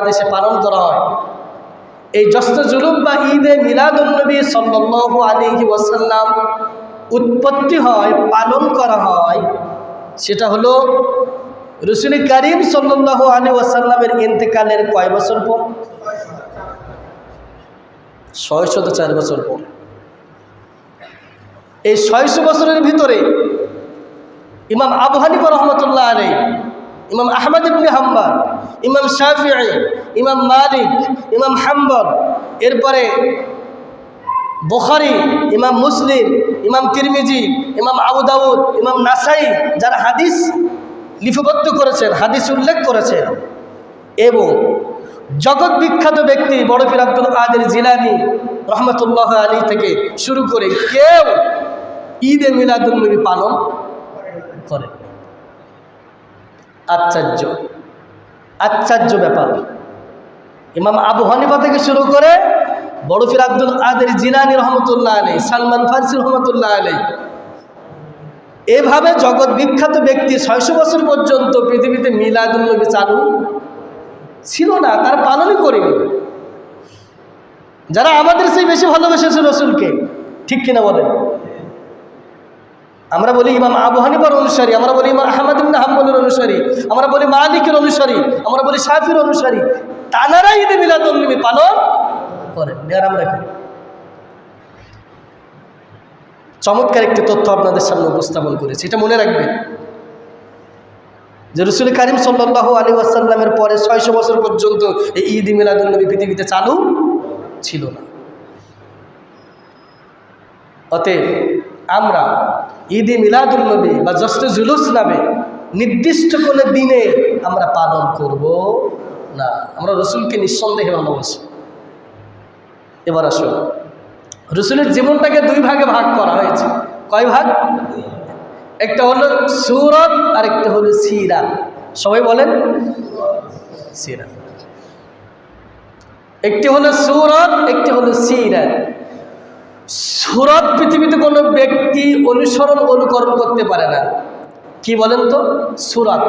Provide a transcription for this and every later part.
বাংলাদেশে পালন করা হয়। এই জশ্নে জুলুস বা ঈদে মিলাদুন্নবী সাল্লাল্লাহু আলাইহি ওয়াসাল্লাম উৎপত্তি হয়, পালন করা হয়, সেটা হলো রাসূল করিম সাল্লাল্লাহু আলাইহি ওয়াসাল্লামের ইন্তেকালের কয় বছর পর? 604 বছর পর। এই 600 বছরের ভিতরে ইমাম আবু হানিফা রহমতুল্লাহ আলাইহি, ইমাম আহমদ ইবনে হাম্বল, ইমাম শাফিঈ, ইমাম মালিক, ইমাম হাম্বল, এরপরে বুখারী, ইমাম মুসলিম, ইমাম তিরমিজি, ইমাম আবু দাউদ, ইমাম নাসাই, যারা হাদিস লিপিবদ্ধ করেছেন, হাদিস উল্লেখ করেছেন, এবং জগৎ বিখ্যাত ব্যক্তি বড় পীর আব্দুল কাদের জিলানী রহমতুল্লাহ আলাইহি থেকে শুরু করে কেউ ঈদে মিলাদুন্নবী পালন করে। আশ্চর্য আশ্চর্য ব্যাপার। ইমাম আবু হানিফা থেকে শুরু করে বড় পীর আব্দুল কাদের জিলানী রহমতুল্লাহ আলাইহি, সালমান ফারসি রহমতুল্লাহ আলাইহি, এভাবে জগৎ বিখ্যাত ব্যক্তি 600 বছর পর্যন্ত পৃথিবীতে মিলাদুন্নবী চালু ছিল না, তার পালনই করেনি। যারা আমাদের চেয়ে বেশি ভালোবেসেছে রসুলকে, ঠিক কিনা বলেন? আমরা বলি ইমাম আবু হানিফার অনুসারী, আমরা বলি ইমাম আহমদ ইবনে হাম্বলের অনুসারী, আমরা বলি মালিকের অনুসারী, আমরা বলি শাফির অনুসারী, তানারা ঈদে মিলাদুন্নবী পালন করেন, আর আমরা করি। চমৎকার একটি তথ্য আপনাদের সামনে উপস্থাপন করেছি, এটা মনে রাখবেন যে রাসূল করিম সাল্লাল্লাহু আলাইহি ওয়াসাল্লামের পরে 600 বছর পর্যন্ত এই ঈদ মিলাদুন্নবী পৃথিবীতে চালু ছিল না। অতএব আমরা ঈদ মিলাদুন্নবী বা জশ্নে জুলুস নামে নির্দিষ্ট কোনো দিনে আমরা পালন করব না। আমরা রসুলকে নিঃসন্দেহে ভালোবাসি। এবার আসুন, রসুলের জীবনটাকে দুই ভাগে ভাগ করা হয়েছে। কয় ভাগ? একটা হলো সূরত আর একটা হলো সিরাত। সবাই বলেন সিরাত। একটি হলো সূরত, একটি হলো সিরাত। সূরত পৃথিবীতে কোনো ব্যক্তি অনুকরণ করতে পারে না। কি বলেন তো? সূরত।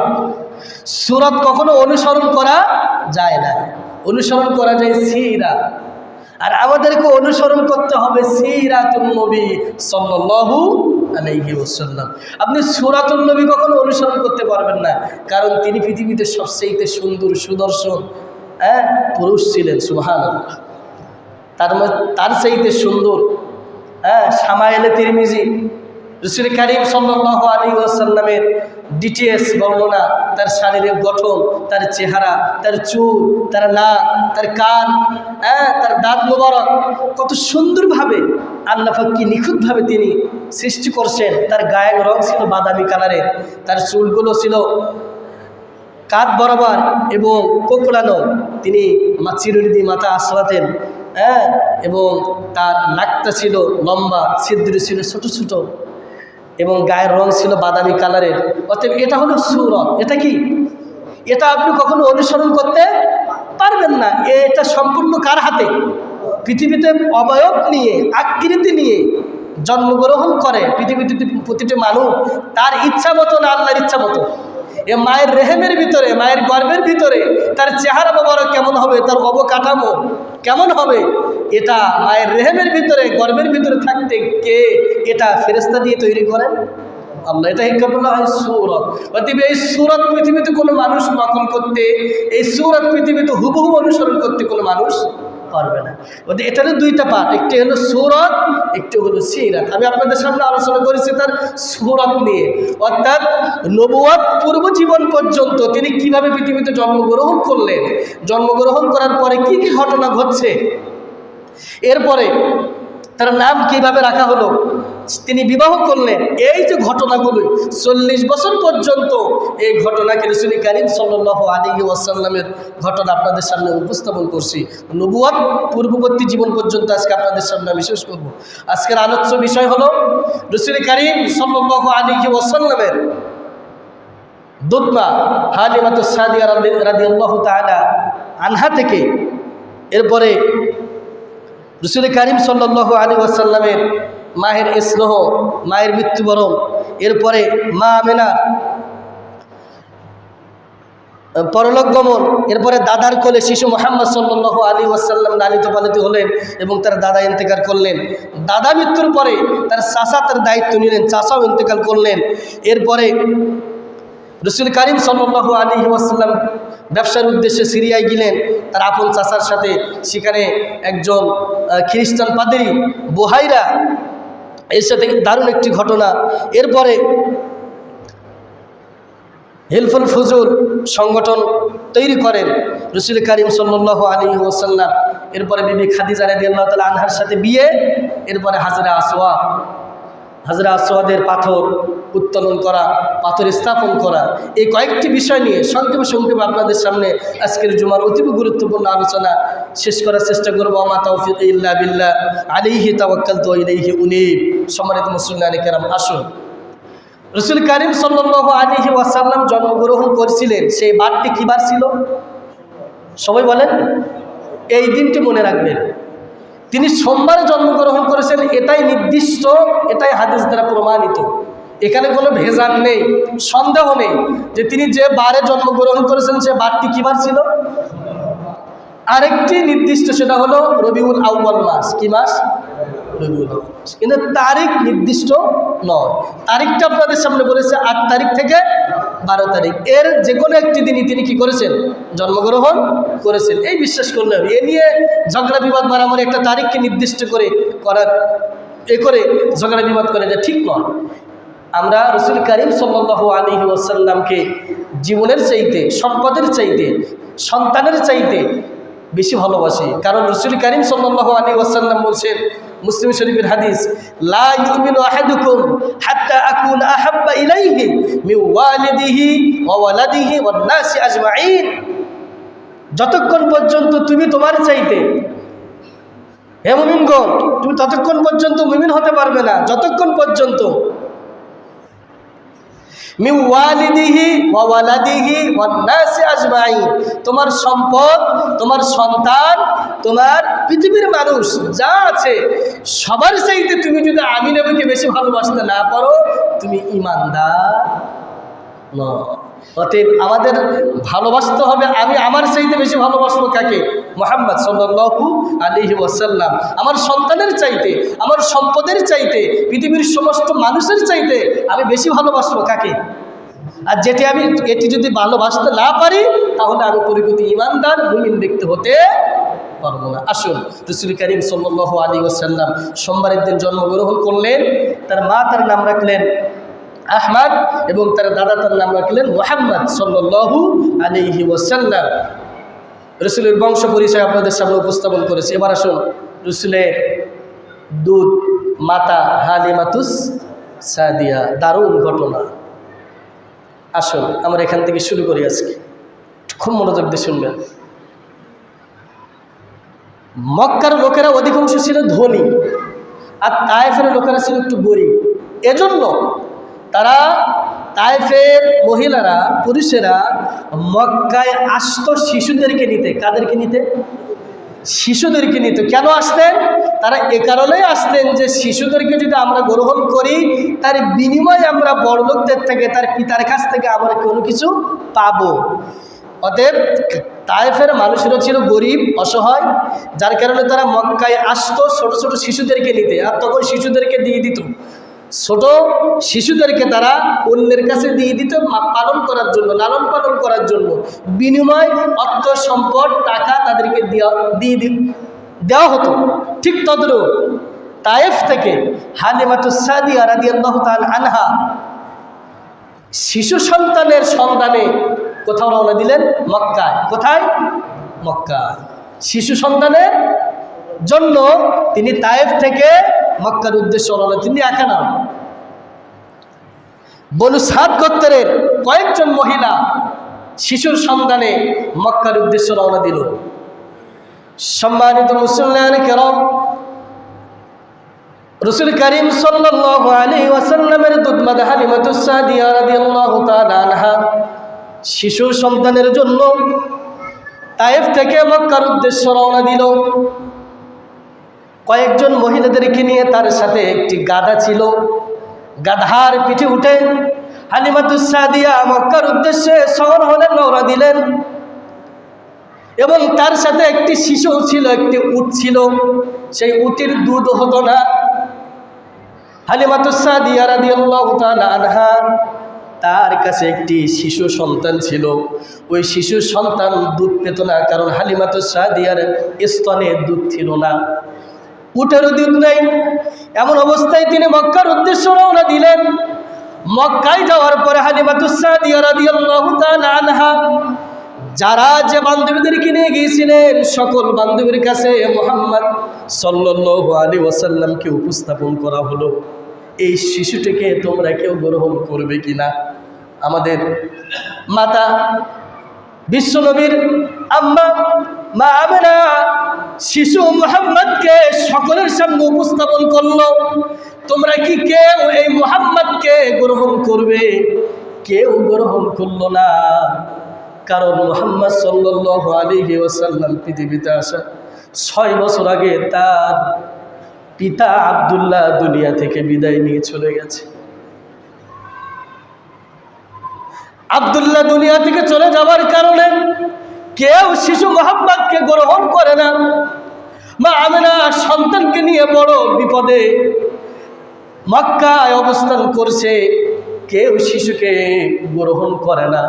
সূরত কখনো অনুসরণ করা যায় না, অনুসরণ করা যায় সিরাত। আর আমাদেরকে অনুসরণ করতে হবে সিরাতুন নবী সাল্লাল্লাহু আলাইহি ওয়াসাল্লাম। আপনি সূরাতুন নবী কখনো অনুসরণ করতে পারবেন না, কারণ তিনি পৃথিবীতে সবচেয়ে সুন্দর সুদর্শন পুরুষ ছিলেন। সুবহানাল্লাহ। তার চাইতে সুন্দর শামায়েলে তিরমিজি রাসূল করিম সাল্লাল্লাহু আলাইহি ওয়াসাল্লামের ডিটেইলস বর্ণনা, তার শারীরিক গঠন, তার চেহারা, তার চুল, তার নাক, তার কান, তার দাঁত মোবারক, কত সুন্দরভাবে আল্লাহ পাক কি নিখুঁতভাবে তিনি সৃষ্টি করছেন। তার গায়ের রং ছিল বাদামি কালারের, তার চুলগুলো ছিল কাঁধ বরাবর এবং কোকড়ানো, তিনি চিরুনি দিয়ে মাথা আশ্রাতেন, এবং তার নাকটা ছিল লম্বা, ছিদ্র ছিল ছোট ছোট, এবং গায়ের রং ছিল বাদামি কালারের। অতএব এটা হলো সূরত। এটা কি? এটা আপনি কখনো অনুসরণ করতে পারবেন না। এটা সম্পূর্ণ কার হাতে? পৃথিবীতে অবয়ব নিয়ে, আকৃতি নিয়ে জন্মগ্রহণ করে পৃথিবীতে প্রতিটি মানুষ তার ইচ্ছা মতো না আল্লাহর ইচ্ছা মতো। এ মায়ের রেহেমের ভিতরে, মায়ের গর্ভের ভিতরে তার চেহারা মোবারক কেমন হবে, তার অবকাঠামো কেমন হবে, এটা মায়ের রেহেমের ভিতরে, গর্ভের ভিতরে থাকতে কে এটা ফেরেশতা দিয়ে তৈরি করেন? আল্লাহ। এটা বলা হয় সূরত। অতএব এই সূরত পৃথিবীতে কোনো মানুষ নকল করতে, এই সূরত পৃথিবীতে হুবহু অনুসরণ করতে কোনো মানুষ পারবে না। অতএব এটা হলো দুইটা পার্ট, একটি হলো সূরত, একটি হলো সিরাত। আমি আপনাদের সামনে আলোচনা করেছি তার সূরত নিয়ে, অর্থাৎ নবুয়ত পূর্ব জীবন পর্যন্ত তিনি কিভাবে পৃথিবীতে জন্মগ্রহণ করলেন, জন্মগ্রহণ করার পরে কি কি ঘটনা ঘটছে, এরপরে তার নাম কিভাবে রাখা হলো, তিনি বিবাহ করলেন, এই যে ঘটনাগুলো 40 বছর পর্যন্ত এই ঘটনাকে রাসূল করিম সাল্লাল্লাহু আলাইহি ওয়াসাল্লামের ঘটনা আপনাদের সামনে উপস্থাপন করছি। নবুয়ত পূর্ববর্তী জীবন পর্যন্ত আজকে আপনাদের সামনে আমি শেষ করব। আজকের আলোচ্য বিষয় হলো রাসূল করিম সাল্লাল্লাহু আলাইহি ওয়াসাল্লামের দুধমা হালিমাতুস সাদিয়া রাদিয়াল্লাহু তাআলা আনহা থেকে, এরপরে রাসূল করিম সাল্লাল্লাহু আলাইহি ওয়াসাল্লামের মায়ের স্নেহ, মায়ের মৃত্যুবরণ, এরপরে মা আমেনার পরলোক গমন, এরপরে দাদার কোলে শিশু মুহাম্মদ সাল্লাল্লাহু আলাইহি ওয়াসাল্লাম লালিত পালিত হলেন এবং তার দাদা ইন্তেকাল করলেন। দাদা মৃত্যুর পরে তার চাচা তার দায়িত্ব নিলেন, চাচাও ইন্তেকাল করলেন। এরপরে রাসূল কারীম সাল্লাল্লাহু আলাইহি ওয়াসাল্লাম ব্যবসার উদ্দেশ্যে সিরিয়ায় গেলেন তার আপন চাচার সাথে। সেখানে একজন খ্রিস্টান পাদ্রী বুহাইরা, এর সাথে দারুণ একটি ঘটনা। এরপরে হিলফুল ফুজুর সংগঠন তৈরি করেন রাসূল কারীম সাল্লাল্লাহু আলাইহি ওয়াসাল্লাম। এরপরে বিবি খাদিজা রাদিয়াল্লাহু তাআলা আনহার সাথে বিয়ে। এরপরে হাজরা আসওয়াদের পাথর উত্তোলন করা, পাথর স্থাপন করা, এই কয়েকটি বিষয় নিয়ে সংক্ষেপে আপনাদের সামনে আজকের জুমার অতীব গুরুত্বপূর্ণ আলোচনা শেষ করার চেষ্টা করবো। আমা তাওফিক ইল্লা বিল্লাহ আলাইহি তাওয়াক্কালতু ওয়া ইলাইহি উনীব। সম্মানিত মুসলিম কেরাম, আসুন, রাসূল কারীম সাল্লাল্লাহু আলাইহি ওয়াসাল্লাম জন্মগ্রহণ করেছিলেন, সেই বারটি কী বার ছিল? সবাই বলেন। এই দিনটি মনে রাখবেন, তিনি সোমবারে জন্মগ্রহণ করেছেন, এটাই নির্দিষ্ট, এটাই হাদিস দ্বারা প্রমাণিত। এখানে কোনো ভেজাল নেই, সন্দেহ নেই যে তিনি যে বারে জন্মগ্রহণ করেছেন সে বারটি কী বার ছিল। আরেকটি নির্দিষ্ট, সেটা হলো রবিউল আউয়াল মাস। কি মাস? রবিউল আউয়াল মাস। কিন্তু তারিখ নির্দিষ্ট নয়। তারিখটা আপনাদের সামনে বলেছে 8 তারিখ থেকে 12 তারিখ, এর যে কোনো একটি দিনই তিনি কি করেছেন? জন্মগ্রহণ করেছেন। এই বিশ্বাস করলে হবে। এ নিয়ে ঝগড়া বিবাদ মারামারি একটা তারিখকে নির্দিষ্ট করে ঝগড়া বিবাদ করে, এটা ঠিক নয়। আমরা রাসূল কারীম সাল্লাল্লাহু আলাইহি ওয়াসাল্লামকে জীবনের চাইতে, সম্পদের চাইতে, সন্তানের চাইতে বেশি ভালোবাসি। কারণ রাসূল কারীম সাল্লাল্লাহু আলাইহি ওয়াসাল্লাম বলছেন, মুসলিম শরীফের হাদিস, লা ইউমিনু আহাদুকুম হাত্তা আকুনা আহাব্বা ইলাইহি মিন ওয়ালিদিহি ওয়া ওয়ালাদিহি ওয়ান নাসি আজমাইন। যতক্ষণ পর্যন্ত তুমি তোমার চাইতে, হে মুমিনগণ, তুমি ততক্ষণ পর্যন্ত মুমিন হতে পারবে না যতক্ষণ পর্যন্ত মিন ওয়ালিদিহি ওয়া ওয়ালাদিহি ওয়ান নাসি আজমাইন, তোমার সম্পদ, তোমার সন্তান, তোমার পৃথিবীর মানুষ যা আছে সবার চাইতে তুমি যদি আমি নবীকে বেশি ভালোবাসতে না পারো, তুমি ঈমানদার নও। অতএব আমাদের ভালোবাসতে হবে, আমি আমার চাইতে বেশি ভালোবাসবো কাকে? মুহাম্মদ সাল্লাল্লাহু আলাইহি ওয়াসাল্লাম। আমার সন্তানের চাইতে, আমার সম্পদের চাইতে, পৃথিবীর সমস্ত মানুষের চাইতে আমি বেশি ভালোবাসবো কাকে? আর এটি যদি ভালোবাসতে না পারি, তাহলে আমি পরিপূর্ণ ঈমানদার মুমিন ব্যক্তি হতে পারবো না। আসুন, রাসূল কারীম সাল্লাল্লাহু আলাইহি ওয়াসাল্লাম সোমবারের দিন জন্মগ্রহণ করলেন। তার মা তার নাম রাখলেন আহমদ এবং তার দাদা তার নাম রাখলেন মুহাম্মদ সাল্লাল্লাহু আলাইহি ওয়াসাল্লাম। রাসূলের বংশ পরিচয় আপনাদের সামনে উপস্থাপন করেছে। এবার আসুন, রাসূলের দুধ মাতা হালিমাতুস সাদিয়া, দারুণ ঘটনা। আসুন আমরা এখান থেকে শুরু করি আজকে, খুব মনোযোগ দিয়ে শুনবেন। মক্কার লোকেরা অধিকাংশ ছিল ধনী, আর তায়েফের লোকেরা ছিল একটু গরিব। এজন্য তারা, তায়েফের মহিলারা, পুরুষেরা মক্কায় আসতো শিশুদেরকে নিতে। কাদেরকে নিতে? শিশুদেরকে নিত। কেন আসতেন? তারা এ কারণেই আসতেন যে শিশুদেরকে যদি আমরা গ্রহণ করি, তার বিনিময়ে আমরা বড়লোকদের থেকে, তার পিতার কাছ থেকে আমরা কোনো কিছু পাবো। অতএব তায়েফের মানুষেরা ছিল গরিব, অসহায়, যার কারণে তারা মক্কায় আসতো ছোট ছোট শিশুদেরকে নিতে। আর তখন শিশুদেরকে দিয়ে দিত, ছোট শিশুদেরকে তারা অন্যের কাছে দিয়ে দিত পালন করার জন্য, লালন পালন করার জন্য। বিনিময় অর্থ সম্পদ, টাকা তাদেরকে দেওয়া হতো। ঠিক তদ্রূপ তায়েফ থেকে হালিমাতুস সাদিয়া রাদিয়াল্লাহু তাআলা আনহা শিশু সন্তানের সন্ধানে কোথাও রওনা দিলেন? মক্কায়। কোথায়? মক্কায়। শিশু সন্তানের জন্য তিনি তায়েফ থেকে মক্কার উদ্দেশ্যে রওনা। তিনি একা নন, বনু সাদ গোত্রের কয়েকজন মহিলা শিশুর সন্ধানে মক্কার উদ্দেশ্যে রওনা দিল। সম্মানিত মুসলমান কেরাম, রাসূল কারীম সাল্লাল্লাহু আলাইহি ওয়াসাল্লামের দুধমাতা হালিমাতুস সাদিয়া রাদিয়াল্লাহু তাআলা আনহা শিশু সন্তানের জন্য তায়েফ থেকে মক্কার উদ্দেশ্যে রওনা দিল। কয়েকজন মহিলাদেরকে নিয়ে, তার সাথে একটি গাধা ছিল। গাধার পিঠে উঠে হালিমাতুস সাদিয়া মক্কার উদ্দেশ্যে শহর হলেন, রওনা দিলেন। এবং তার সাথে একটি শিশু ছিল, একটি উট ছিল। সেই উটের দুধ হতো না। হালিমাতুস সাদিয়া রাদিয়াল্লাহু তাআলা আনহা, তার কাছে একটি শিশু সন্তান ছিল। ওই শিশু সন্তান দুধ পেত না, কারণ হালিমাতুস সাদিয়ার স্তনে দুধ ছিল না, উটেরও দুধ নেই। এমন অবস্থায় তিনি মক্কার উদ্দেশ্যে রওনা দিলেন। মক্কায় যাওয়ার পরে হালিমাতুস সাদিয়া রাদিয়াল্লাহু তাআলা আনহা যারা যে বান্ধবীদেরকে নিয়ে গিয়েছিলেন, সকল বান্ধবীর কাছে মুহাম্মদ সাল্লাল্লাহু আলাইহি ওয়াসাল্লামকে উপস্থাপন করা হলো। এই শিশুটিকে তোমরা কেউ গ্রহণ করবে কিনা? আমাদের মাতা বিশ্বনবীর আম্মা মা আমেনা শিশু মুহাম্মদকে সকলের সামনে উপস্থাপন করলো। তোমরা কি কেউ এই মুহাম্মদকে গ্রহণ করবে? কেউ গ্রহণ করলো না, কারণ মুহাম্মদ সাল্লাল্লাহু আলাইহি ওয়াসাল্লাম পৃথিবীতে আসা 6 বছর আগে তার পিতা আব্দুল্লাহ দুনিয়া থেকে বিদায় নিয়ে চলে গেছে। আব্দুল্লাহ দুনিয়া থেকে চলে যাওয়ার কারণে কেউ শিশু মুহাম্মদকে গ্রহণ করে না। মা আমেনা সন্তানকে নিয়ে বড় বিপদে মক্কায় অবস্থান করছে, কেউ শিশুকে গ্রহণ করে না।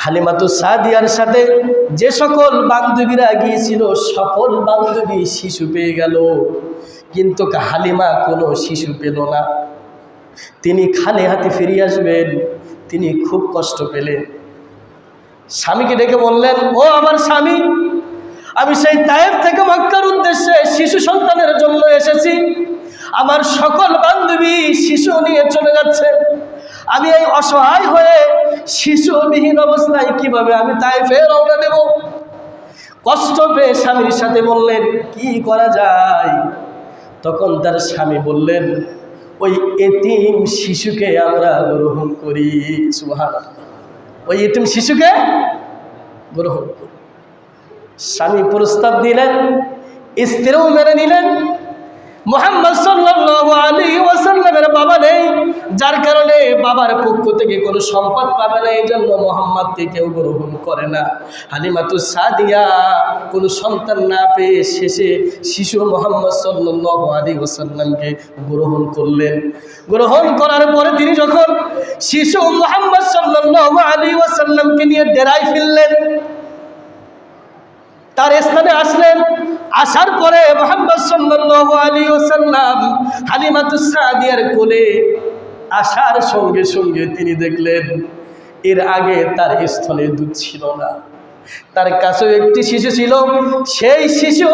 হালিমাতুস সাদিয়ার সাথে যে সকল বান্ধবীরা গিয়েছিল, সকল বান্ধবী শিশু পেয়ে গেল, কিন্তু হালিমা কোনো শিশু পেল না। তিনি খালি হাতে ফিরে আসবেন, তিনি খুব কষ্ট পেলেন। স্বামীকে ডেকে বললেন, ও আমার স্বামী, আমি সেই তায়েফ থেকে মক্কার উদ্দেশ্যে শিশু সন্তানের জন্য এসেছি। আমার সকল বান্ধবী শিশু নিয়ে চলে যাচ্ছে। আমি এই অসহায় হয়ে শিশুবিহীন অবস্থায় কিভাবে আমি তায়েফে রওনা দেব? কষ্ট পেয়ে স্বামীর সাথে বললেন, কি করা যায়? তখন তার স্বামী বললেন, ওই এতিম শিশুকে আমরা গ্রহণ করি। সুবহানাল্লাহ, ওই এতিম শিশুকে গ্রহণ করি। স্বামী প্রস্তাব দিলেন, স্ত্রীও মেনে নিলেন। মুহাম্মদ সাল্লাল্লাহু আলাইহি ওয়াসাল্লামের বাবা নেই, যার কারণে বাবার পক্ষ থেকে কোনো সম্পদ পাবে না, এই জন্য মুহাম্মদকে কেউ গ্রহণ করে না। হালিমাতুস সাদিয়া কোনো সন্তান না পেয়ে শেষে শিশু মুহাম্মদ সাল্লাল্লাহু আলাইহি ওয়াসাল্লামকে গ্রহণ করলেন। গ্রহণ করার পরে তিনি যখন শিশু মুহাম্মদ সাল্লাল্লাহু আলাইহি ওয়াসাল্লামকে নিয়ে ডেরায় ফিরলেন, তার স্থানে আসলেন। আসার পরে মুহাম্মদ সাল্লাল্লাহু আলাইহি ওয়াসাল্লাম হালিমাতুস সাদিয়ার কোলে আসার সঙ্গে সঙ্গে তিনি দেখলেন এর আগে তার স্থলে দুধ ছিল না। তার কাছে একটি শিশু ছিল, সেই শিশু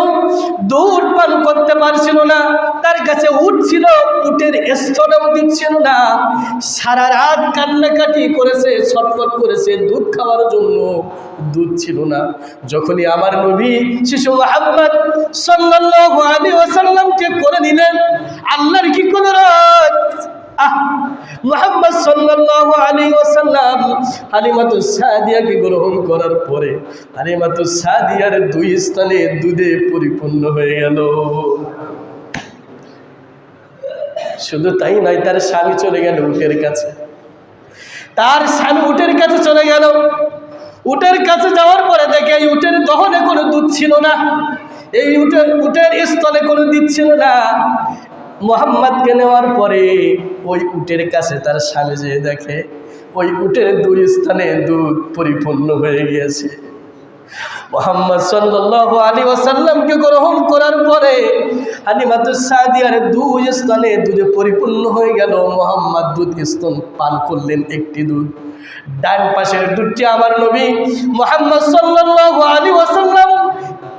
দুধ পান করতে পারছিল না। তার কাছে উট ছিল, উটের স্তনেও দিচ্ছিল না। সারা রাত কান্নাকাটি করেছে, ছটফট করেছে, দুধ খাওয়ার জন্য দুধ ছিল না। যখনই আমার নবী শিশু মুহাম্মদ সাল্লাল্লাহু আলাইহি ওয়াসাল্লামকে করে নিলেন, আল্লাহর কি কুদরত! মুহাম্মদ সাল্লাল্লাহু আলাইহি ওয়াসাল্লাম হালিমাতুস সাদিয়াকে গ্রহণ করার পরে হালিমাতুস সাদিয়ার দুই স্তনে দুধে পরিপূর্ণ হয়ে গেল। শুধু তাই নয়, তার স্বামী চলে গেল উটের কাছে। তার স্বামী উটের কাছে চলে গেল। উটের কাছে যাওয়ার পরে দেখে এই উটের দহনে কোনো দুধ ছিল না, এই উটের স্তনে কোনো দুধ ছিল না। মুহাম্মদকে নেওয়ার পরে ওই উটের কাছে তার স্বামী যেয়ে দেখে ওই উটের দুই স্থানে দুধ পরিপূর্ণ হয়ে গিয়েছে। মুহাম্মদ সাল্লাল্লাহু আলাইহি ওয়াসাল্লামকে গ্রহণ করার পরে হালিমাতুস সাদিয়ার দুই স্থানে দুধে পরিপূর্ণ হয়ে গেল। মুহাম্মদ দুধ স্তন পান করলেন, একটি দুধ। ডান পাশের দুধটি আমার নবী মুহাম্মদ সাল্লাল্লাহু আলাইহি ওয়াসাল্লাম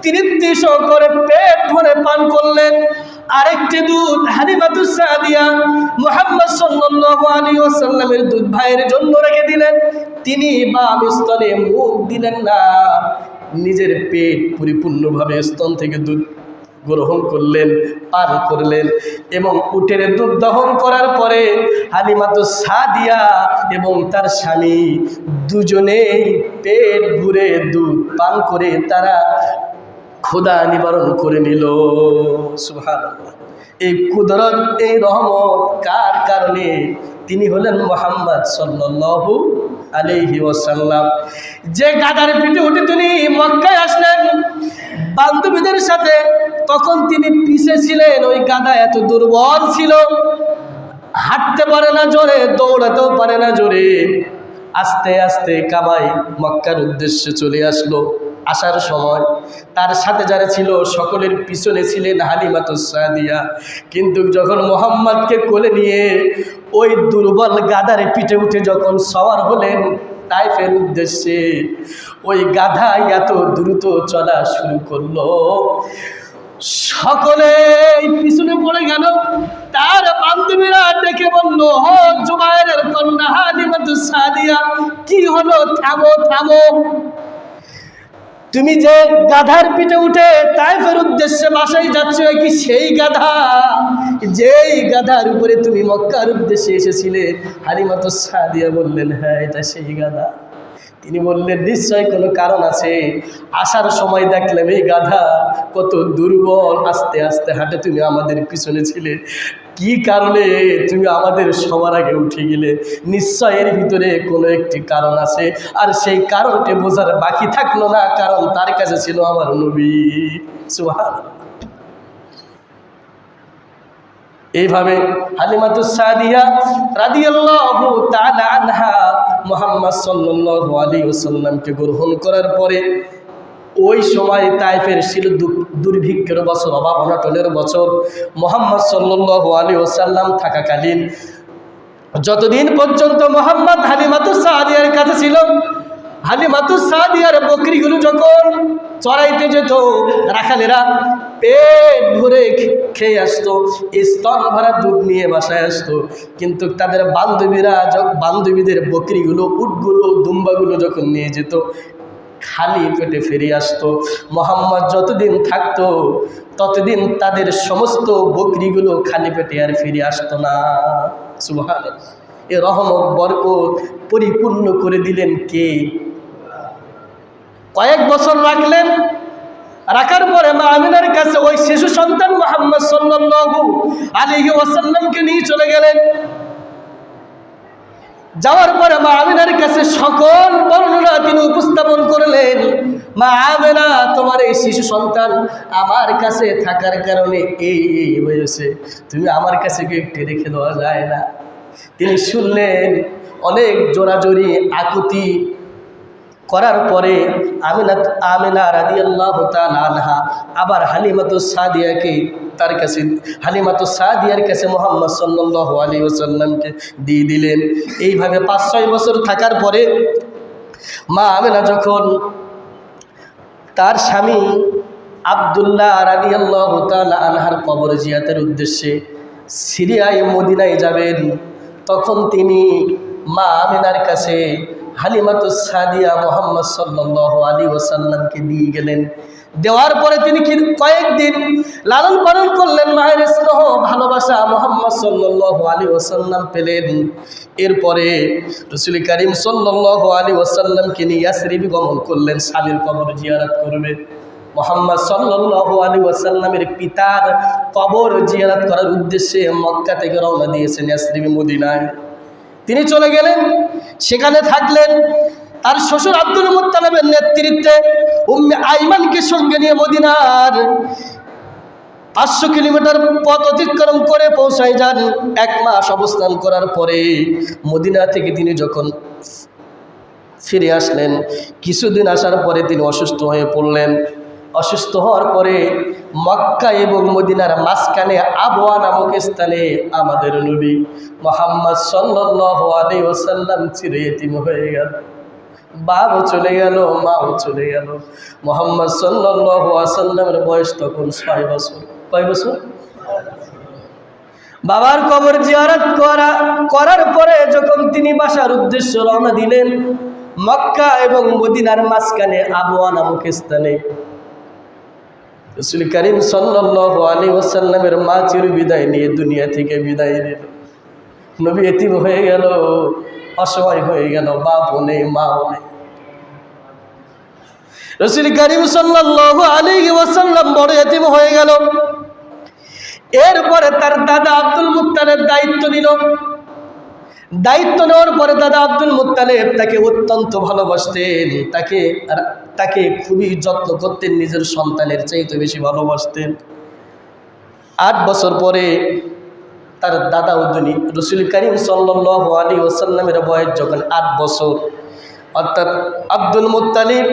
তৃপ্তি করে পেট ভরে পান করলেন। আরেকটি দুধ হালিমাতুস সাদিয়া মুহাম্মদ সাল্লাল্লাহু আলাইহি ওয়াসাল্লামের দুধ ভাইয়ের জন্য রেখে দিলেন। তিনি বাম স্তনে মুখ দিলেন না, নিজের পেট পরিপূর্ণভাবে স্তন থেকে দুধ গ্রহণ করলেন, পান করলেন। এবং উটের দুধ দহন করার পরে হালিমাতুস সাদিয়া এবং তার স্বামী দুজনেই পেট ভরে দুধ পান করে তারা ক্ষুধা নিবারণ করে নিল। সুবহানাল্লাহ। এই কুদরত, এই রহমত কার কারণে? তিনি হলেন মুহাম্মদ সাল্লাল্লাহু আলাইহি ওয়াসাল্লাম। যে গাধার পিঠে উঠে তিনি মক্কায় আসলেন বান্ধবীদের সাথে, তখন তিনি পিছে ছিলেন। ওই গাধা এত দুর্বল ছিল, হাঁটতে পারে না জোরে, দৌড়াতেও পারে না জোরে। আস্তে আস্তে কাবায় মক্কার উদ্দেশ্যে চলে আসলো। আসার সময় তার সাথে যারা ছিল সকলের পিছনে ছিলেন হালিমাতুস সাদিয়া। কিন্তু যখন মুহাম্মদকে কোলে নিয়ে ওই দুর্বল গাধার পিঠে উঠে যখন সওয়ার হলেন তাইফের উদ্দেশ্যে, ওই গাধা এত দ্রুত চলা শুরু করলো, সকলে পিছনে পড়ে গেল। তার বান্ধবীরা ডেকে বলল, ও জুবাইরের কন্যা হালিমাতুস সাদিয়া, কি হলো? থামো থামো, তুমি যে গাধার পিঠে উঠে তাইফের উদ্দেশ্যে বাসায় যাচ্ছ, কি সেই গাধা যেই গাধার উপরে তুমি মক্কার উদ্দেশ্যে এসেছিলে? হালিমাতুস সাদিয়া বললেন, হ্যাঁ, এটা সেই গাধা। তিনি বললেন, নিশ্চয় কোনো কারণ আছে। আসার সময় দেখলাম এই গাধা কত দুর্বল, আস্তে আস্তে হাঁটে, তুমি আমাদের পিছনে ছিলে, কি কারণে তুমি আমাদের সবার আগে উঠে গেলে? নিশ্চয় এর ভিতরে কোনো একটি কারণ আছে। আর সেই কারণটি বোঝার বাকি থাকলো না, কারণ তার কাছে ছিল আমার নবী। সুবহানাল্লাহ। এইভাবে হালিমাতুস সাদিয়া রাদিয়াল্লাহু তাআলা আনহা মুহাম্মদ সাল্লাল্লাহু আলাইহি ওয়াসাল্লামকে গ্রহণ করার পরে, ওই সময় তাইফের ছিল দুর্ভিক্ষের বছর, অভাব অনটনের বছর। মুহাম্মদ সাল্লাল্লাহু আলাইহি ওয়াসাল্লাম থাকাকালীন যতদিন পর্যন্ত মুহাম্মদ হালিমাতুস সাদিয়ার কাছে ছিল, হালিমাতুস সাদিয়ার বকরিগুলো যখন চড়াইতে যেত, রাখালেরা পেট ভরে খেয়ে আসতো, স্তন ভরা দুধ নিয়ে বাসায় আসতো। কিন্তু তাদের বান্ধবীদের বকরিগুলো, উটগুলো, দুম্বাগুলো যখন নিয়ে যেত, খালি পেটে ফিরে আসতো। মুহাম্মদ যতদিন থাকতো ততদিন তাদের সমস্ত বকরিগুলো খালি পেটে আর ফিরে আসতো না। সুবহানাল্লাহ। এ রহমত বরকত পরিপূর্ণ করে দিলেন কে? কয়েক বছর রাখলেন। রাখার পরে মা আমিনার কাছে ওই শিশু সন্তান মুহাম্মদ সাল্লাল্লাহু আলাইহি ওয়াসাল্লামকে নিয়ে চলে গেলেন। যাওয়ার পরে মা আমিনার কাছে সকল বর্ণনা তিনি উপস্থাপন করলেন। মা আমিনা, তোমার এই শিশু সন্তান আমার কাছে থাকার কারণে এই হয়েছে, তুমি আমার কাছে কি একটু রেখে দেওয়া যায় না? তিনি শুনলেন। অনেক জোরাজোরি আকুতি করার পরে আমিনা রাদিয়াল্লাহু তাআলা আনহা আবার হালিমাতুস সাদিয়াকে হালিমাতুস সাদিয়ার কাছে মুহাম্মদ সাল্লাল্লাহু আলাইহি ওয়াসাল্লামকে দিয়ে দিলেন। এইভাবে 5-6 বছর থাকার পরে মা আমিনা যখন তার স্বামী আব্দুল্লাহ রাদিয়াল্লাহু তাআলা আনহার কবর জিয়ারতের উদ্দেশ্যে সিরিয়ায় মদিনায় যাবেন, তখন তিনি মা আমিনার কাছে হালিমাতুস সাদিয়া মুহাম্মদ সাল্লাল্লাহু আলাইহি ওয়াসাল্লামকে দিয়ে গেলেন। দেওয়ার পরে তিনি কয়েকদিন লালন পালন করলেন, মায়ের স্নেহ ভালোবাসা মুহাম্মদ সাল্লাল্লাহু আলাইহি ওয়াসাল্লাম পেলেন। এরপরে রাসূল করিম সাল্লাল্লাহু আলাইহি ওয়াসাল্লামকে নিয়ে ইয়াসরিব গমন করলেন, স্বামীর কবর জিয়ারত করবেন। মুহাম্মদ সাল্লাল্লাহু আলাইহি ওয়াসাল্লামের পিতার কবর জিয়ারত করার উদ্দেশ্যে মক্কা থেকে রওনা দিয়েছেন ইয়াসরিব মদিনায়। তিনি চলে গেলেন, সেখানে থাকলেন। তার শ্বশুর আব্দুল মুত্তালিবের নেতৃত্বে উম্মে আইমানকে সঙ্গে নিয়ে মদিনার 500 কিলোমিটার পথ অতিক্রম করে পৌঁছায় যান। 1 মাস অবস্থান করার পরে মদিনা থেকে তিনি যখন ফিরে আসলেন, কিছুদিন আসার পরে তিনি অসুস্থ হয়ে পড়লেন। অসুস্থ হওয়ার পরে মক্কা এবং মদিনার মাঝখানে আবওয়া নামক স্থানে আমাদের নবী মুহাম্মদ সাল্লাল্লাহু আলাইহি ওয়াসাল্লাম চির ইতিম হয়ে গেল। বাবাও চলে গেল, মাও চলে গেল। মুহাম্মদ সাল্লাল্লাহু আলাইহি ওয়াসাল্লামের বয়স তখন 6 বছর। কয় বছর? বাবার কবর জিয়ারত করার পরে যখন তিনি বাসার উদ্দেশ্যে রওনা দিলেন, মক্কা এবং মদিনার মাঝখানে আবওয়া নামক স্থানে রাসূল করিম সাল্লাল্লাহু আলাইহি ওয়াসাল্লামের মা চির বিদায় নিয়ে দুনিয়া থেকে বিদায় নিল। নবী এতিম হয়ে গেল, অসহায় হয়ে গেল, বাপও নেই, মাও নেই। রাসূল কারীম সাল্লাল্লাহু আলাইহি ওয়াসাল্লাম বড় এতিম হয়ে গেল। এরপরে তার দাদা আব্দুল মুত্তালিব দায়িত্ব নিল। দায়িত্ব নেওয়ার পরে দাদা আব্দুল মুত্তালিব তাকে অত্যন্ত ভালোবাসতেন, তাকে খুবই যত্ন করতেন, নিজের সন্তানের চাইতে বেশি ভালোবাসতেন। 8 বছর পরে তার দাদা উদ্দিনী রাসূল কারীম সাল্লাল্লাহু আলাইহি ওয়াসাল্লামের বয়স যখন 8 বছর, অর্থাৎ আব্দুল মুত্তালিব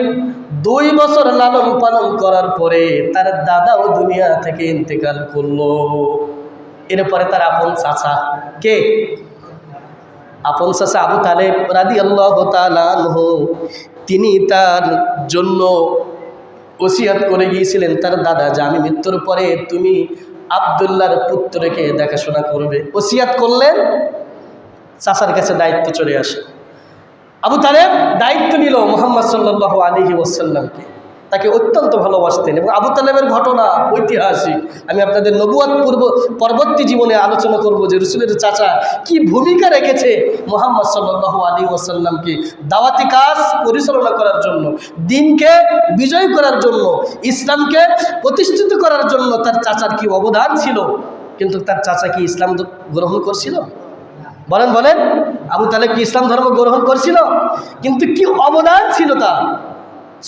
2 বছর লালন পালন করার পরে তার দাদাও দুনিয়া থেকে ইন্তেকাল করলো। এরপরে তার আপন চাচা, কে? আপন চাচা আবু তালেব রাদিয়াল্লাহু তাআলা আনহু, তিনি তার জন্য ওসিয়াত করে গিয়েছিলেন তার দাদা যে আমি মৃত্যুর পরে তুমি আব্দুল্লাহর পুত্রকে দেখাশোনা করবে। ওসিয়াত করলেন, চাচার কাছে দায়িত্ব চলে আসে। আবু তালেব দায়িত্ব নিল মুহাম্মদ সাল্লাল্লাহু আলাইহি ওয়াসাল্লামকে, তাকে অত্যন্ত ভালোবাসতেন। এবং আবু তালেবের ঘটনা ঐতিহাসিক, আমি আপনাদের নবুয়াত পরবর্তী জীবনে আলোচনা করব যে রাসূলের চাচা কি ভূমিকা রেখেছে মুহাম্মদ সাল্লাল্লাহু আলাইহি ওয়াসাল্লামকে দাওয়াতি কাজ পরিচালনা করার জন্য, দিনকে বিজয় করার জন্য, ইসলামকে প্রতিষ্ঠিত করার জন্য তার চাচার কি অবদান ছিল। কিন্তু তার চাচা কি ইসলাম গ্রহণ করছিল? বলেন বলেন, আবু তালেব কি ইসলাম ধর্ম গ্রহণ করছিল? কিন্তু কি অবদান ছিল তার।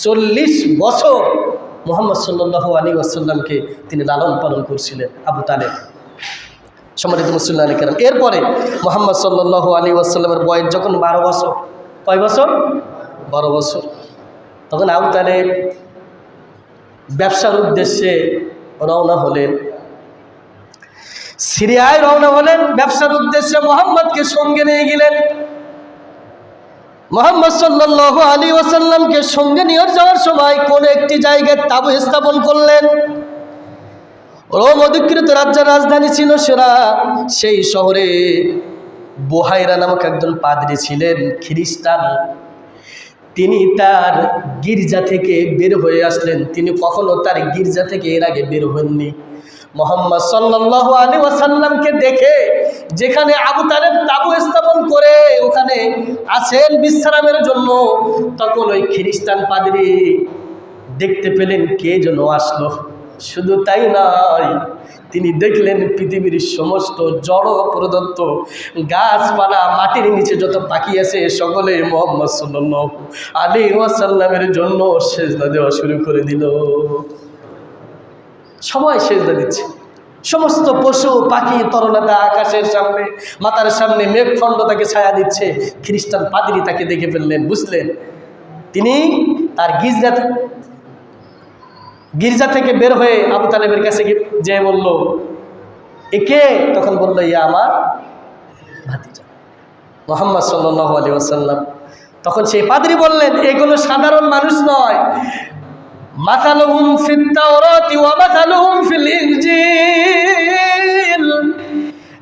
40 বছর মুহাম্মদ সাল্লাল্লাহু আলাইহি ওয়াসাল্লামকে তিনি লালন পালন করছিলেন আবু তালেব। সম্মানিত মুসলিম কেরাম, এরপরে মুহাম্মদ সাল্লাল্লাহু আলাইহি ওয়াসাল্লামের বয়স যখন 12 বছর, কয় বছর? 12 বছর, তখন আবু তালেব ব্যবসার উদ্দেশ্যে রওনা হলেন, সিরিয়ায় রওনা হলেন। ব্যবসার উদ্দেশ্যে মুহাম্মদকে সঙ্গে নিয়ে গেলেন। মুহাম্মদ সাল্লাল্লাহু আলাইহি ওয়াসাল্লামকে সঙ্গে নিয়ে যাওয়ার সময় কোন একটি জায়গায় তাঁবু স্থাপন করলেন। রোম অধিকৃত রাজ্যের রাজধানী ছিল সেরা, সেই শহরে বুহাইরা নামক একজন পাদ্রী ছিলেন, খ্রিস্টান। তিনি তার গির্জা থেকে বের হয়ে আসলেন। তিনি কখনো তার গির্জা থেকে এর আগে বের হননি। মুহাম্মদ সাল্লাল্লাহু আলাইহি ওয়াসাল্লামকে দেখে যেখানে আবু তালেব তাঁবু স্থাপন করে ওখানে আছেন বিশ্রামের জন্য, তখন ওই খ্রিস্টান পাদ্রী দেখতে পেলেন কে যেন আসলো। শুধু তাই নয়, তিনি দেখলেন পৃথিবীর সমস্ত জড় প্রদত্ত গাছপালা, মাটির নিচে যত পাখি আছে সকলে মুহাম্মদ সাল্লাল্লাহু আলাইহি ওয়াসাল্লামের জন্য সেজদা দেওয়া শুরু করে দিল। সবাই সেজদা দিচ্ছে, সমস্ত পশু পাখি তরলতা আকাশের সামনে, মাথার সামনে মেঘখণ্ড তাকে ছায়া দিচ্ছে। খ্রিস্টান পাদ্রী তাকে দেখে ফেললেন, বুঝলেন। তিনি তার গির্জা থেকে বের হয়ে আবু তালেবের কাছে যে বলল, একে? তখন বলল, ইয়া আমার ভাতিজা মুহাম্মদ সাল্লাল্লাহু আলাইহি ওয়াসাল্লাম। তখন সেই পাদ্রী বললেন, এগুলো সাধারণ মানুষ নয়, মাসালুহুম ফিত তাওরাতি ওয়া মাসালুহুম ফিল ইনজিল।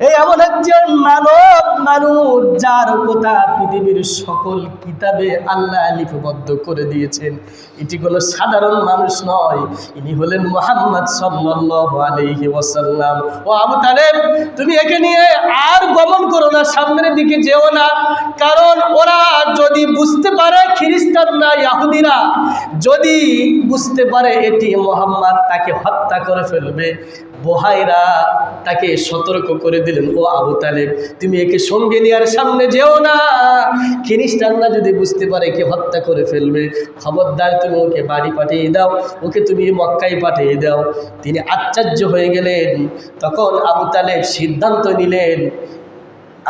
এই এমন একজন মানুষ যার কথা পৃথিবীর সকল কিতাবে আল্লাহ লিপিবদ্ধ করে দিয়েছেন। এটি কোনো সাধারণ মানুষ নয়, ইনি হলেন মুহাম্মদ সাল্লাল্লাহু আলাইহি ওয়াসাল্লাম। ও আবু তালেব, তুমি একে নিয়ে আর গমন করো না, সামনের দিকে যেও না, কারণ ওরা যদি বুঝতে পারে, খ্রিস্টানরা ইহুদিরা যদি বুঝতে পারে এটি মুহাম্মদ, তাকে হত্যা করে ফেলবে। বুহাইরা তাকে সতর্ক করে দিলেন, ও আবু তালেব, তুমি একে সঙ্গে নিয়ে আর সামনে যেও না, খ্রিস্টানরা যদি বুঝতে পারে একে হত্যা করে ফেলবে। খবরদার, তুমি ওকে বাড়ি পাঠিয়ে দাও, ওকে তুমি মক্কায় পাঠিয়ে দাও। তিনি আশ্চর্য হয়ে গেলেন। তখন আবু তালেব সিদ্ধান্ত নিলেন,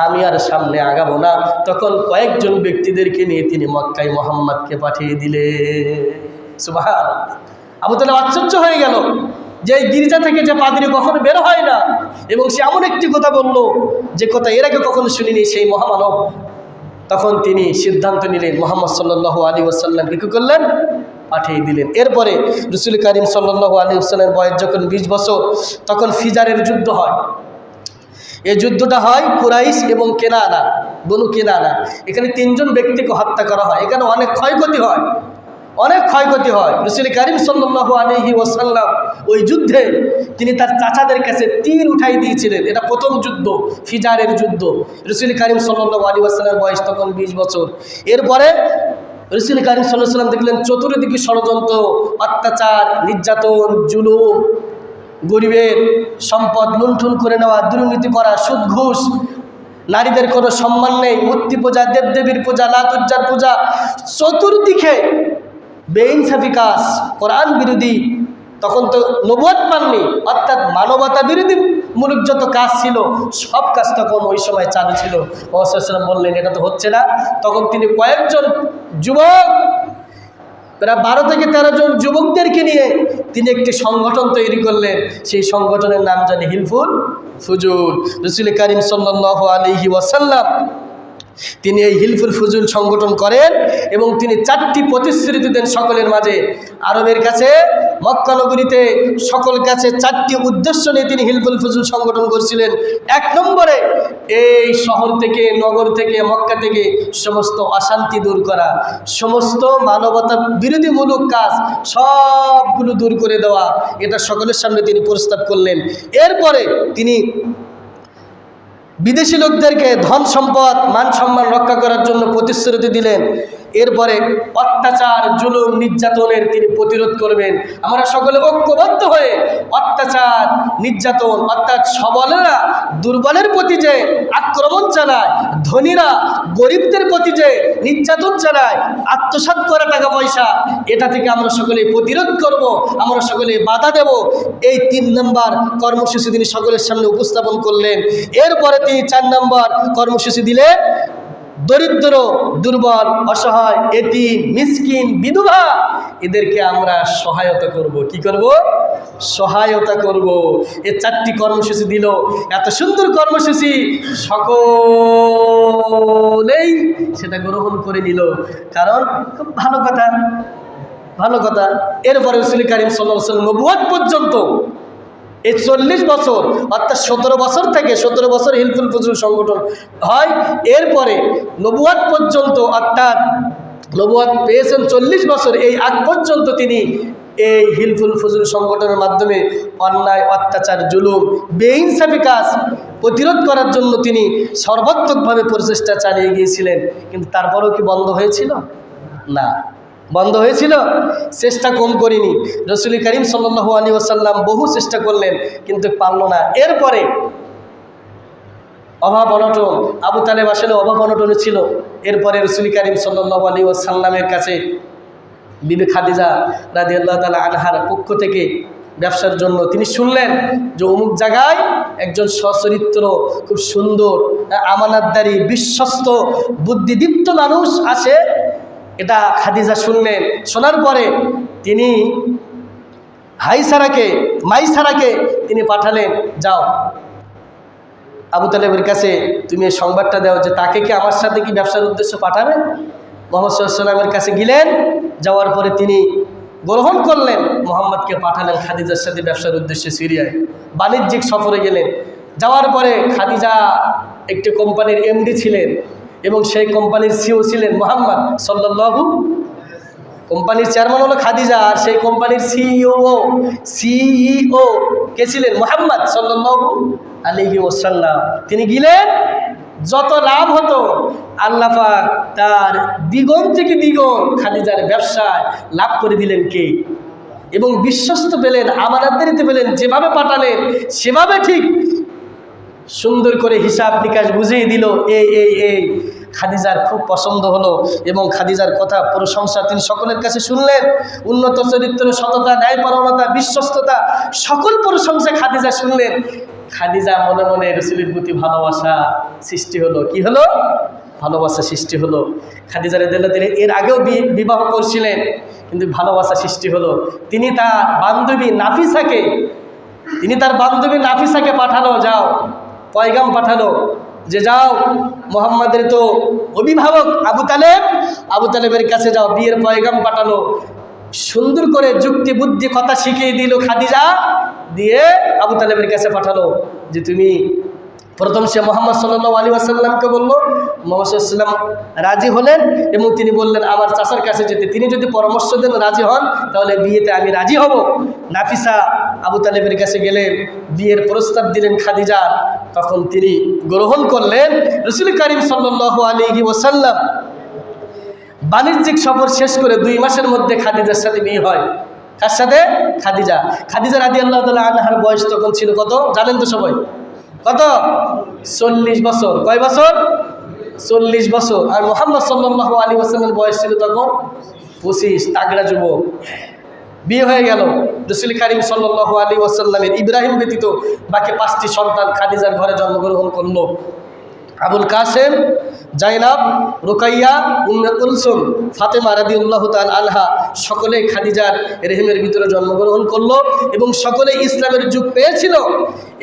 আমি আর সামনে আগাবো না। তখন কয়েকজন ব্যক্তিদেরকে নিয়ে তিনি মক্কায় মুহাম্মদকে পাঠিয়ে দিলেন। সুবহানাল্লাহ। আবু তালেব আশ্চর্য হয়ে গেল যে এই গির্জা থেকে যে পাদ্রী কখনো বের হয় না, এবং সে এমন একটি কথা বলল যে কথা এর আগে কখনো শুনিনি সেই মহামানব। তখন তিনি সিদ্ধান্ত নিলেন, মুহাম্মদ সাল্লাল্লাহু আলাইহি ওয়াসাল্লামকে কি করলেন? পাঠিয়ে দিলেন। এরপরে রাসূল কারীম সাল্লাল্লাহু আলাইহি ওয়াসাল্লামের বয়স যখন 20 বছর, তখন ফিজারের যুদ্ধ হয়। এই যুদ্ধটা হয় কুরাইশ এবং কেনানা, বনু কেনানা। এখানে 3 জন ব্যক্তিকে হত্যা করা হয়। এখানে অনেক ক্ষয়ক্ষতি হয়, অনেক ক্ষয়ক্ষতি হয়। রাসূল কারীম সাল্লাল্লাহু আলাইহি ওয়াসাল্লাম ওই যুদ্ধে তিনি তার চাচাদের কাছে তীর উঠাই দিয়েছিলেন। এটা প্রথম যুদ্ধ, ফিজারের যুদ্ধ। রাসূল কারীম সাল্লাল্লাহু আলাইহি ওয়াসাল্লামের বয়স তখন 20 বছর। এরপরে রাসূল কারীম সাল্লাল্লাহু আলাইহি ওয়াসাল্লাম দেখলেন চতুর্দিকে ষড়যন্ত্র, অত্যাচার, নির্যাতন, জুলুম, গরিবের সম্পদ লুণ্ঠন করে নেওয়া, দুর্নীতি করা, সুদ ঘুষ, নারীদের কোনো সম্মান নেই, মূর্তি পূজা, দেবদেবীর পূজা, লাতুজ্জার পূজা, চতুর্দিকে বেইনসাফি কাজ, কোরআন বিরোধী, তখন তো নবুয়ত পাননি, অর্থাৎ মানবতা বিরোধী মূলক যত কাজ ছিল সব কাজ তখন ওই সময় চালু ছিল। মুহাম্মদ সাল্লাল্লাহু আলাইহি ওয়াসাল্লাম বললেন এটা তো হচ্ছে না। তখন তিনি কয়েকজন যুবক, প্রায় 12 থেকে 13 জন যুবকদেরকে নিয়ে তিনি একটি সংগঠন তৈরি করলেন। সেই সংগঠনের নাম জানি হিলফুল ফুজুল। রাসূল কারীম সাল্লাল্লাহু আলাইহি ওয়াসাল্লাম তিনি এই হিলফুল ফুজুল সংগঠন করেন এবং তিনি 4টি প্রতিশ্রুতি দেন সকলের মাঝে। আরবের কাছে, মক্কা নগরীতে সকল কাছে 4টি উদ্দেশ্য নিয়ে তিনি হিলফুল ফুজুল সংগঠন করেছিলেন। 1 নম্বরে এই শহর থেকে, নগর থেকে, মক্কা থেকে সমস্ত অশান্তি দূর করা, সমস্ত মানবতা বিরোধীমূলক কাজ সবগুলো দূর করে দেওয়া, এটা সকলের সামনে তিনি প্রস্তাব করলেন। এরপরে তিনি বিদেশি লোকদেরকে ধন সম্পদ মান সম্মান রক্ষা করার জন্য প্রতিশ্রুতি দিলেন। এরপরে অত্যাচার, জুলুম, নির্যাতনের তিনি প্রতিরোধ করবেন। আমরা সকলে ঐক্যবদ্ধ হয়ে অত্যাচার, নির্যাতন, অর্থাৎ সবলেরা দুর্বলের প্রতি যে আক্রমণ চালায়, ধনীরা গরিবদের প্রতি যে নির্যাতন চালায়, আত্মসাৎ করা টাকা পয়সা, এটা থেকে আমরা সকলে প্রতিরোধ করব, আমরা সকলে বাধা দেব। এই 3 নম্বর কর্মসূচি তিনি সকলের সামনে উপস্থাপন করলেন। এরপরে তিনি 4 নম্বর কর্মসূচি দিলেন দরিদ্র, দুর্বল, অসহায়, এতিম, মিসকিন, বিধবা, এদেরকে আমরা সহায়তা করব। কি করব? সহায়তা করব। এই 4টি কর্মসূচি দিল। এত সুন্দর কর্মসূচি, সকলেই সেটা গ্রহণ করে নিল। কারণ খুব ভালো কথা, ভালো কথা। এরপরে রাসূল কারীম সাল্লাল্লাহু আলাইহি ওয়াসাল্লাম নবুয়ত পর্যন্ত এই 40 বছর, অর্থাৎ 17 বছর থেকে 17 বছর হিলফুল ফুজুল সংগঠন হয়। এরপরে নবুয়ত পর্যন্ত, অর্থাৎ নবুয়ত পেয়েছেন 40 বছর, এই আগ পর্যন্ত তিনি এই হিলফুল ফুজুল সংগঠনের মাধ্যমে অন্যায়, অত্যাচার, জুলুম, বেইনসাফি কাজ প্রতিরোধ করার জন্য তিনি সর্বাত্মকভাবে প্রচেষ্টা চালিয়ে গিয়েছিলেন। কিন্তু তারপরেও কি বন্ধ হয়েছিল? না, বন্ধ হয়েছিল? চেষ্টা কম করিনি। রাসূল কারীম সাল্লাল্লাহু আলাইহি ওয়াসাল্লাম বহু চেষ্টা করলেন কিন্তু পারল না। এরপরে অভাব অনটন, আবু তালেব আসলে অভাব অনটনে ছিল। এরপরে রাসূল কারীম সাল্লাল্লাহু আলাইহি ওয়াসাল্লামের কাছে বিবি খাদিজা রাদিয়াল্লাহু তাআলা আনহার পক্ষ থেকে ব্যবসার জন্য তিনি শুনলেন যে অমুক জায়গায় একজন সচরিত্র, খুব সুন্দর, আমানতদারি, বিশ্বস্ত, বুদ্ধিদীপ্ত মানুষ আছে। এটা খাদিজা শুনলেন। শোনার পরে তিনি মাইসারাকে তিনি পাঠালেন, যাও আবু তালেবের কাছে তুমি এই সংবাদটা দাও যে তাকে কি আমার সাথে কি ব্যবসার উদ্দেশ্যে পাঠাবে। মুহাম্মদ সাল্লাল্লাহু আলাইহি ওয়াসাল্লামের কাছে গেলেন। যাওয়ার পরে তিনি গ্রহণ করলেন, মুহাম্মদকে পাঠালেন খাদিজার সাথে ব্যবসার উদ্দেশ্যে সিরিয়ায় বাণিজ্যিক সফরে গেলেন। যাওয়ার পরে খাদিজা একটি কোম্পানির এমডি ছিলেন এবং সেই কোম্পানির সিইও ছিলেন মুহাম্মদ সাল্লাল্লাহু। কোম্পানির চেয়ারম্যান হলো খাদিজা, আর সেই কোম্পানির সিইও কে ছিলেন? মুহাম্মদ সাল্লাল্লাহু আলাইহি ওয়াসাল্লাম। তিনি গেলেন, যত লাভ হতো আল্লাহ পাক তার দ্বিগুণ থেকে দ্বিগুণ খাদিজার ব্যবসায় লাভ করে দিলেন। কে? এবং বিশ্বস্ত পেলেন, আমানতদারিতে পেলেন। যেভাবে পাঠালেন সেভাবে ঠিক সুন্দর করে হিসাব নিকাশ বুঝিয়ে দিল। এই খাদিজার খুব পছন্দ হলো এবং খাদিজার কথা প্রশংসা তিনি সকলের কাছে শুনলেন। উন্নত চরিত্র, সততা, ন্যায়পরায়ণতা, বিশ্বস্ততা, সকল প্রশংসা খাদিজা শুনলেন। খাদিজা মনে মনে রাসূলের প্রতি ভালোবাসা সৃষ্টি হলো। কি হলো? ভালোবাসা সৃষ্টি হলো। খাদিজা রাদিয়াল্লাহু তাআলা এর আগেও বিবাহ করছিলেন, কিন্তু ভালোবাসা সৃষ্টি হলো। তিনি তার বান্ধবী নাফিসাকে পাঠালো, যাও পয়গাম পাঠালো যে যাও মুহাম্মাদের তো অভিভাবক আবু তালেবের কাছে যাও, বিয়ের পয়গাম পাঠালো। সুন্দর করে যুক্তি বুদ্ধি কথা শিখিয়ে দিল খাদিজা, দিয়ে আবু তালেবের কাছে পাঠালো যে তুমি প্রথম সে মুহাম্মদ সাল্লাল্লাহু আলাইহি ওয়াসাল্লামকে বলল। মুহাম্মদ সাল্লাল্লাহু আলাইহি ওয়াসাল্লাম রাজি হলেন এবং তিনি বললেন আমার চাচার কাছে যেতে। তিনি যদি পরামর্শ দেন রাজি হন তাহলে বিয়েতে আমি রাজি হব। নাফিসা আবু তালেবের কাছে গেলেন, বিয়ের প্রস্তাব দিলেন খাদিজা। তখন তিনি গ্রহণ করলেন। রাসূল কারীম সাল্লাল্লাহু আলাইহি ওয়াসাল্লাম বাণিজ্যিক সফর শেষ করে 2 মাসের মধ্যে খাদিজার সাথে বিয়ে হয়। কার সাথে? খাদিজা। খাদিজা রাদিয়াল্লাহু তাআলা আনহার বয়স তখন ছিল কত জানেন তো সবাই? কত? 40 বছর। কয় বছর? 40 বছর। আর মুহাম্মদ সাল্লাল্লাহু আলাইহি ওয়াসাল্লামের বয়স ছিল তখন 25, তাগড়া যুবক। বিয়ে হয়ে গেল। রাসূল কারীম সাল্লাল্লাহু আলাইহি ওয়াসাল্লামের ইব্রাহিম ব্যতীত বাকি 5টি সন্তান খাদিজার ঘরে জন্মগ্রহণ করলো। আবুল কাসেম, জাইনাব, রুকাইয়া, উম্মে কুলসুম, ফাতেমা রাদিয়াল্লাহু তাআলা আনহা সকলেই খাদিজার রেহেমের ভিতরে জন্মগ্রহণ করলো এবং সকলেই ইসলামের যুগ পেয়েছিল।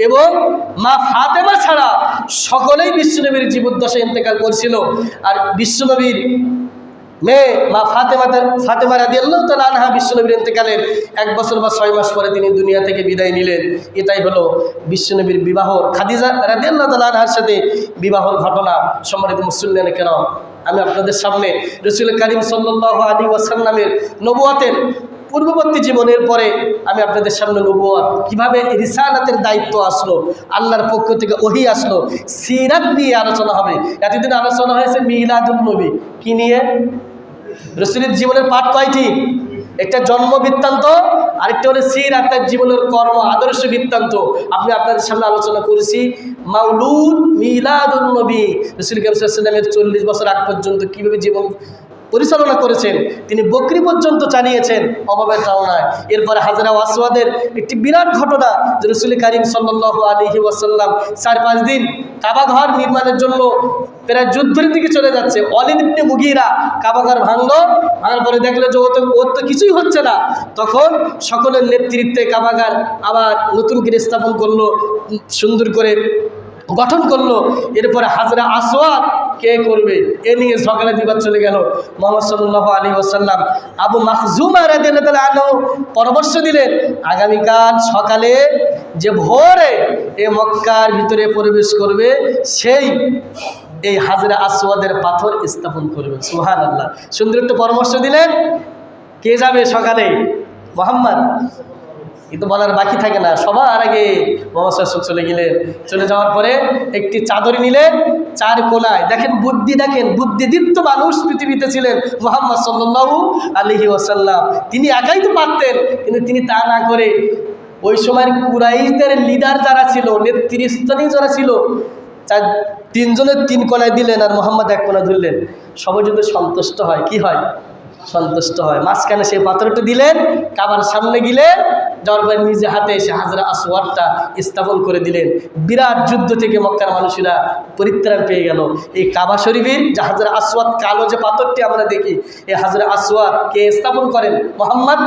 এবং মা ফাতেমা ছাড়া সকলেই বিশ্বনবীর জীবদ্দশায় ইন্তেকাল করছিল। আর বিশ্বনবীর মেয়ে মা ফাতেমা রাদিয়াল্লাহু তাআলা আনহা বিশ্বনবীর ইন্তেকালের 1 বছর বা 6 মাস পরে তিনি দুনিয়া থেকে বিদায় নিলেন। এটাই হলো বিশ্বনবীর বিবাহর, খাদিজা রাদিয়াল্লাহু তাআলা আনহার সাথে বিবাহর ঘটনা। সম্মানিত মুসলিম কেরাম, আমি আপনাদের সামনে রাসূল কারীম সাল্লাল্লাহু আলাইহি ওয়াসাল্লামের নবুয়তের পূর্ববর্তী জীবনের পরে আমি আপনাদের সামনে নবুয়ত কিভাবে রিসালাতের দায়িত্ব আসলো, আল্লাহর পক্ষ থেকে ওহী আসলো, সিরাত নিয়ে আলোচনা হবে। এতদিন আলোচনা হয়েছে মিলাদুন নবী, কি নিয়ে? রাসূলের জীবনের পাঠ কয়টি? একটা জন্ম বৃত্তান্ত, আরেকটা হলো সিরাত, তার জীবনের কর্ম আদর্শ বৃত্তান্ত। আমি আপনাদের সামনে আলোচনা করেছি মাউলুদ মিলাদুন নবী, রাসূল কারীম সাল্লাল্লাহু আলাইহি ওয়াসাল্লামের 40 বছর আগ পর্যন্ত কীভাবে জীবন পরিচালনা করেছেন। তিনি বকরি পর্যন্ত চালিয়েছেন অভাবের কারণায়। এরপরে হাজরা আসওয়াদের একটি বিরাট ঘটনা যে রাসূল কারীম সাল্লাল্লাহু আলাইহি ওয়াসাল্লাম 4-5 দিন কাবা ঘর নির্মাণের জন্য প্রায় যুদ্ধের দিকে চলে যাচ্ছে। ওয়ালিদ ইবনে মুগীরা কাবা ঘর ভাঙার পরে দেখলো যে ওর তো কিছুই হচ্ছে না। তখন সকলের নেতৃত্বে কাবা ঘর আবার নতুন করে স্থাপন করলো, সুন্দর করে গঠন করলো। এরপরে হাজরা আসওয়াদ কে করবে এ নিয়ে ঝগড়া বিবাদ চলে গেল। মুহাম্মদ সাল্লাল্লাহু আলাইহি ওয়াসাল্লাম আবু মাখজুমা রাদিয়াল্লাহু তাআলা আনহু পরামর্শ দিলেন, আগামীকাল সকালে যে ভোরে এ মক্কার ভিতরে প্রবেশ করবে সেই এই হাজরা আসওয়াদের পাথর স্থাপন করবে। সুবহানাল্লাহ, সুন্দর একটা পরামর্শ দিলেন। কে যাবে সকালে? মুহাম্মদ। কিন্তু বলার বাকি থাকে না, সবার আগে মুহাম্মদ সাল্লাল্লাহু আলাইহি ওয়াসাল্লাম চলে গেলেন। চলে যাওয়ার পরে একটি চাদর নিলেন, 4 কোনায় দেখেন বুদ্ধিদীপ্ত মানুষ পৃথিবীতে ছিলেন মুহাম্মদ সাল্লাল্লাহু আলাইহি ওয়াসাল্লাম। তিনি একাই তো পারতেন, কিন্তু তিনি তা না করে ওই সময়ের কুরাইশদের লিডার যারা ছিল, নেতৃস্থানীয় যারা ছিল, 3 জনের 3 কোনায় দিলেন আর মুহাম্মদ 1 কোনায় ধরলেন। সবাই যদি সন্তুষ্ট হয়, কি হয়? সন্তুষ্ট হয়। মাঝখানে সেই পাথরটা দিলেন, কাবার সামনে গেলেন, যাওয়ার পরে নিজে হাতে এসে হাজরা আসওয়াদটা স্থাপন করে দিলেন। বিরাট যুদ্ধ থেকে মক্কার মানুষেরা পরিত্রাণ পেয়ে গেল। এই কাবা শরীফের যে হাজরা আসওয়াদ, কালো যে পাথরটি আমরা দেখি, এই হাজরা আসওয়াদ কে স্থাপন করেন? মুহাম্মদ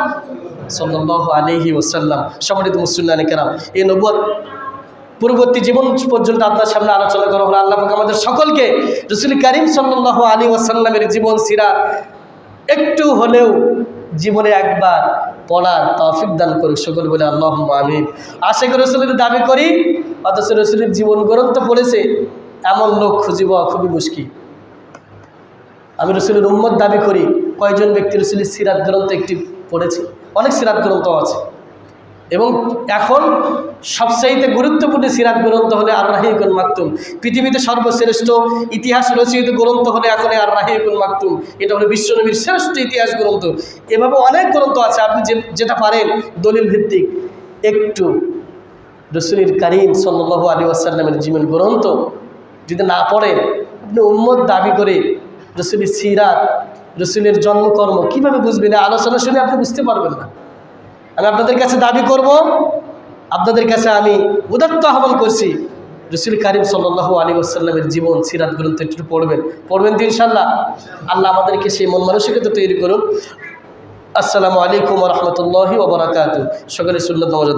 সাল্লাল্লাহু আলাইহি ওয়াসাল্লাম। সম্মানিত মুসলিম কেরাম, এই নবুয়ত পূর্ববর্তী জীবন পর্যন্ত আপনার সামনে আলোচনা করা হলো। আল্লাহ পাক আমাদের সকলকে রাসূল কারীম সাল্লাল্লাহু আলাইহি ওয়াসাল্লামের জীবন সিরাত একটু হলেও জীবনে একবার পড়ার তৌফিক দান করুক। সকল বলে আল্লাহুম্মা আমিন। আশিক রাসূলের দাবি করি, অথচ রাসূলের জীবন গ্রন্থ পড়েছে এমন লোক খুঁজে পাওয়া খুবই মুশকিল। আমি রাসূলের উম্মত দাবি করি, কয়জন ব্যক্তি রাসূলের সিরাত গ্রন্থ একটি পড়েছে? অনেক সিরাত গ্রন্থ আছে, এবং এখন সবচাইতে গুরুত্বপূর্ণ সিরাত গ্রন্থ হলে আর রাহিকুল মাকতুম। পৃথিবীতে সর্বশ্রেষ্ঠ ইতিহাস রচিত গ্রন্থ হলে এখন আর রাহিকুল মাকতুম। এটা হলো বিশ্বনবীর শ্রেষ্ঠ ইতিহাস গ্রন্থ। এভাবে অনেক গ্রন্থ আছে, আপনি যেটা পারেন দলিল ভিত্তিক একটু রাসূল কারীম সাল্লাল্লাহু আলাইহি ওয়াসাল্লামের জীবন গ্রন্থ যদি না পড়েন, আপনি উম্মত দাবি করে রাসূলের সিরাত, রাসূলের জন্মকর্ম কীভাবে বুঝবেন? আলোচনা শুনে আপনি বুঝতে পারবেন না। আমি আপনাদের কাছে দাবি করব, আপনাদের কাছে আমি উদাত্ত আহ্বান করছি, রাসূল কারীম সাল্লাল্লাহু আলাইহি ওয়াসাল্লামের জীবন সিরাত গ্রন্থ একটু পড়বেন তো ইনশাআল্লাহ। আল্লাহ আমাদেরকে সেই মন মানসিকতা তৈরি করুন। আসসালামু আলাইকুম ওয়া রাহমাতুল্লাহি ওয়া বারাকাতুহু। সকলে সুন্নাত নামাজ